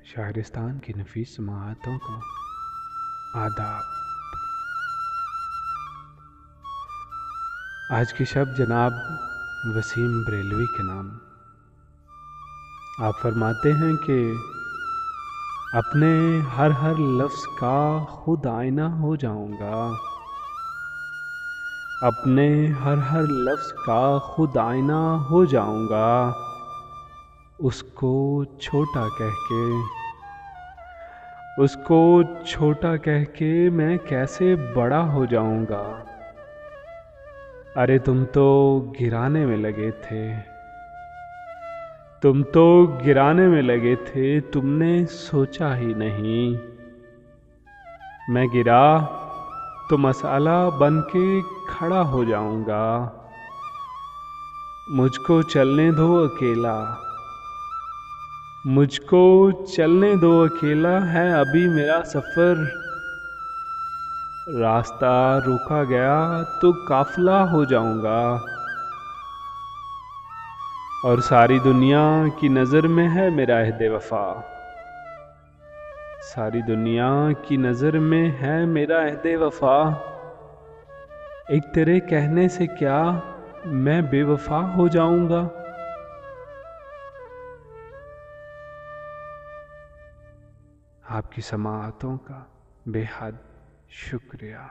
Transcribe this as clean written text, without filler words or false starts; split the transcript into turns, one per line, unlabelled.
शायरिस्तान की नफीस समाअतों को आदाब। आज की शब जनाब वसीम बरेलवी के नाम। आप फरमाते हैं कि अपने हर हर लफ्ज़ का खुद आईना हो जाऊंगा, अपने हर हर लफ्ज़ का खुद आईना हो जाऊंगा। उसको छोटा कह के मैं कैसे बड़ा हो जाऊंगा। अरे तुम तो गिराने में लगे थे, तुमने सोचा ही नहीं। मैं गिरा तो मसाला बन के खड़ा हो जाऊंगा। मुझको चलने दो अकेला है अभी मेरा सफर। रास्ता रोका गया तो काफिला हो जाऊंगा। और सारी दुनिया की नजर में है मेरा अहद वफा, सारी दुनिया की नजर में है मेरा अहद वफा। एक तेरे कहने से क्या मैं बेवफा हो जाऊंगा। आपकी समाअतों का बेहद शुक्रिया।